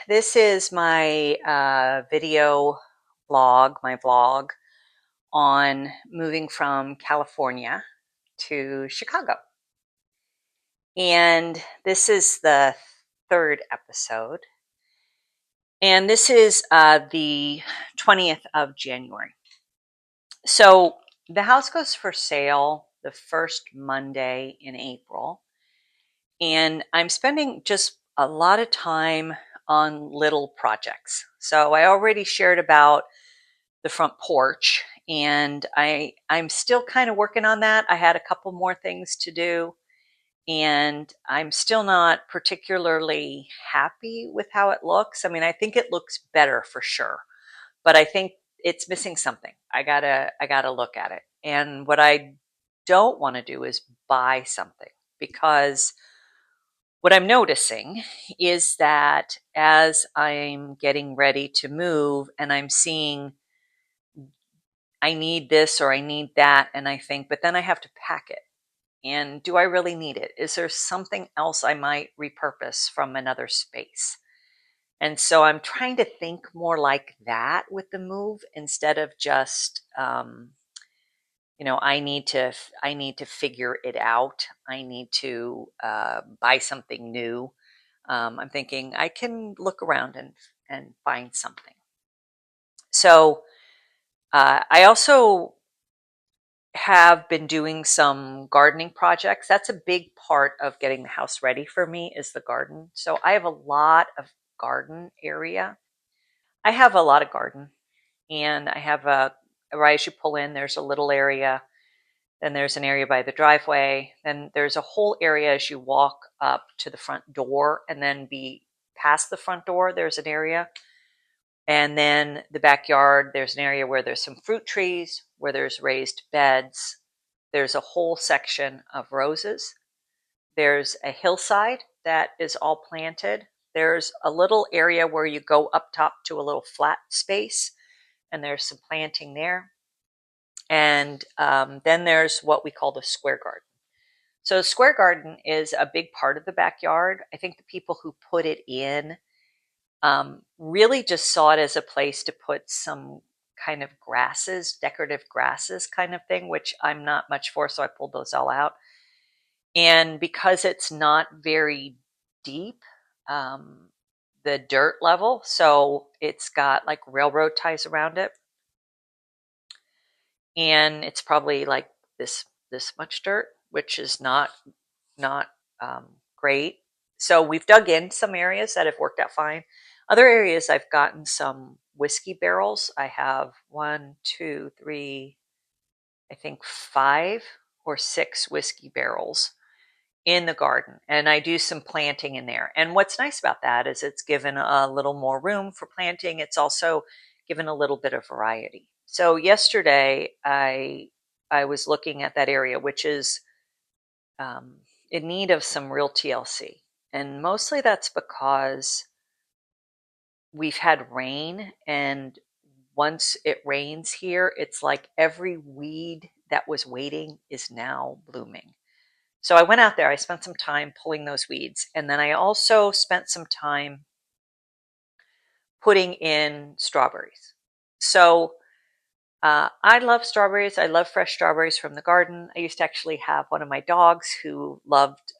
This is my video blog, my vlog on moving from California to Chicago. And this is the third episode. And this is the 20th of January. So the house goes for sale the first Monday in April. And I'm spending just a lot of time on little projects. So I already shared about the front porch, and I'm still kind of working on that. I had a couple more things to do, and I'm still not particularly happy with how it looks. I mean, I think it looks better for sure, but I think it's missing something. I gotta look at it. And what I don't want to do is buy something, because what I'm noticing is that as I'm getting ready to move and I'm seeing I need this or I need that, and I think, but then I have to pack it. And do I really need it? Is there something else I might repurpose from another space? And so I'm trying to think more like that with the move, instead of just, I need to figure it out. I need to buy something new. I'm thinking I can look around and find something. So I also have been doing some gardening projects. That's a big part of getting the house ready for me, is the garden. So I have a lot of garden area. I have a lot of garden, and I have right as you pull in, there's a little area. Then there's an area by the driveway. Then there's a whole area as you walk up to the front door, and then be past the front door, there's an area. And then the backyard, there's an area where there's some fruit trees, where there's raised beds. There's a whole section of roses. There's a hillside that is all planted. There's a little area where you go up top to a little flat space, and there's some planting there. And then there's what we call the square garden. So, square garden is a big part of the backyard. I think the people who put it in really just saw it as a place to put some kind of grasses, decorative grasses kind of thing, which I'm not much for, so I pulled those all out. And because it's not very deep, um, the dirt level, so it's got like railroad ties around it, and it's probably like this much dirt, which is not great. So we've dug in some areas that have worked out fine. Other areas I've gotten some whiskey barrels. I have one, two, three, I think 5 or 6 whiskey barrels in the garden, and I do some planting in there. And what's nice about that is it's given a little more room for planting. It's also given a little bit of variety. So yesterday I was looking at that area, which is um, in need of some real TLC. And mostly that's because we've had rain, and once it rains here, it's like every weed that was waiting is now blooming. So I went out there, I spent some time pulling those weeds, and then I also spent some time putting in strawberries. So I love strawberries. I love fresh strawberries from the garden. I used to actually have one of my dogs who loved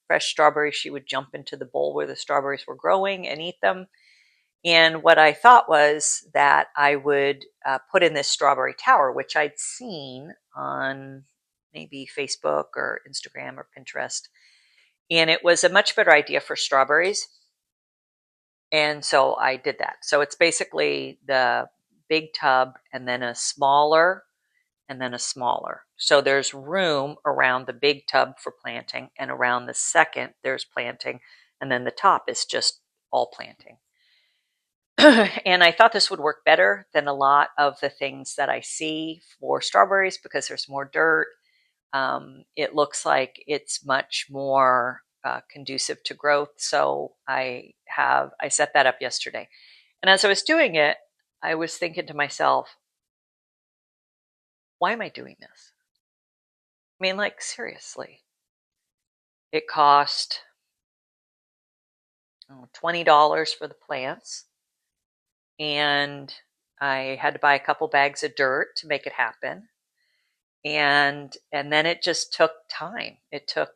fresh strawberries. She would jump into the bowl where the strawberries were growing and eat them. And what I thought was that I would put in this strawberry tower, which I'd seen on maybe Facebook or Instagram or Pinterest. And it was a much better idea for strawberries. And so I did that. So it's basically the big tub and then a smaller and then a smaller. So there's room around the big tub for planting, and around the second there's planting, and then the top is just all planting. And I thought this would work better than a lot of the things that I see for strawberries, because there's more dirt. It looks like it's much more conducive to growth. So I set that up yesterday. And as I was doing it, I was thinking to myself, why am I doing this? I mean, like, seriously. It cost, $20 for the plants, and I had to buy a couple bags of dirt to make it happen. And then it just took time. It took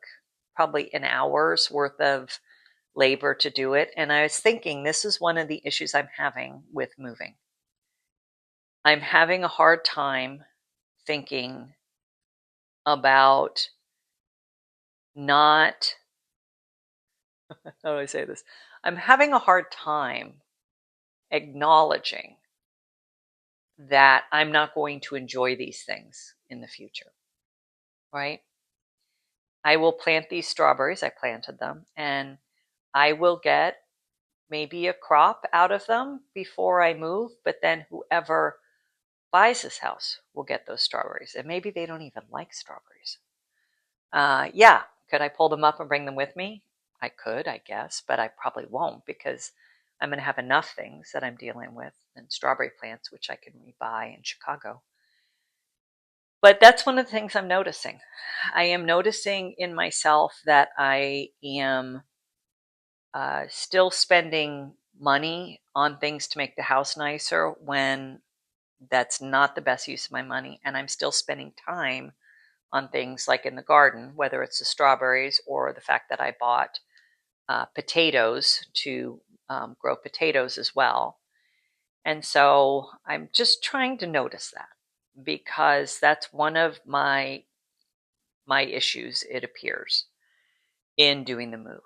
probably an hour's worth of labor to do it. And I was thinking this is one of the issues I'm having with moving. I'm having a hard time thinking about not, how do I say this? I'm having a hard time acknowledging that I'm not going to enjoy these things in the future, right? I will plant these strawberries. I planted them, and I will get maybe a crop out of them before I move, but then whoever buys this house will get those strawberries, and maybe they don't even like strawberries. Yeah, could I pull them up and bring them with me? I could, I guess, but I probably won't because I'm going to have enough things that I'm dealing with and strawberry plants, which I can rebuy in Chicago. But that's one of the things I'm noticing. I am noticing in myself that I am still spending money on things to make the house nicer when that's not the best use of my money. And I'm still spending time on things like in the garden, whether it's the strawberries or the fact that I bought potatoes to grow potatoes as well. And so I'm just trying to notice that because that's one of my issues, it appears, in doing the move.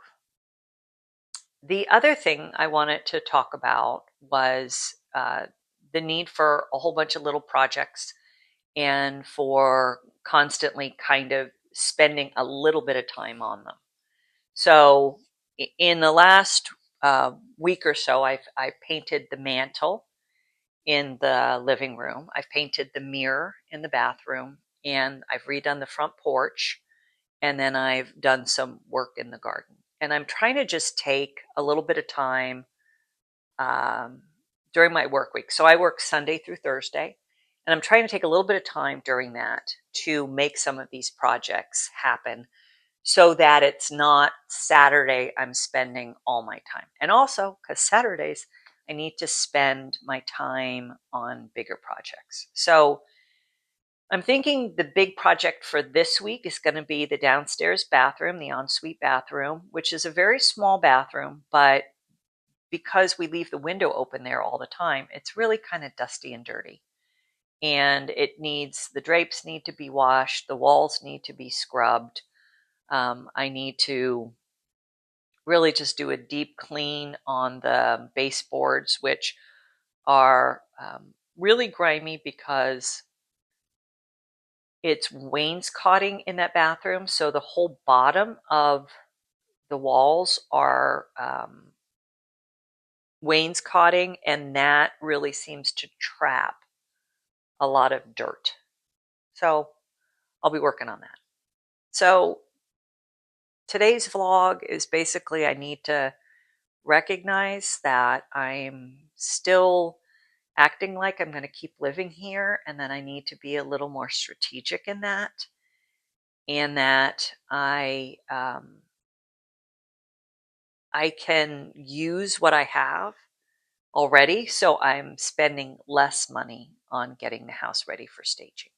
The other thing I wanted to talk about was the need for a whole bunch of little projects and for constantly kind of spending a little bit of time on them. So in the last week or so, I painted the mantle in the living room. I've painted the mirror in the bathroom, and I've redone the front porch, and then I've done some work in the garden. And I'm trying to just take a little bit of time um, during my work week. So I work Sunday through Thursday, and I'm trying to take a little bit of time during that to make some of these projects happen so that it's not Saturday I'm spending all my time. And also, because Saturdays, I need to spend my time on bigger projects. So I'm thinking the big project for this week is going to be the downstairs bathroom, the ensuite bathroom, which is a very small bathroom, but because we leave the window open there all the time, it's really kind of dusty and dirty. And the drapes need to be washed, the walls need to be scrubbed. I need to really just do a deep clean on the baseboards, which are really grimy because it's wainscoting in that bathroom. So the whole bottom of the walls are wainscoting, and that really seems to trap a lot of dirt. So I'll be working on that. So today's vlog is basically I need to recognize that I'm still acting like I'm going to keep living here, and that I need to be a little more strategic in that, and that I can use what I have already, so I'm spending less money on getting the house ready for staging.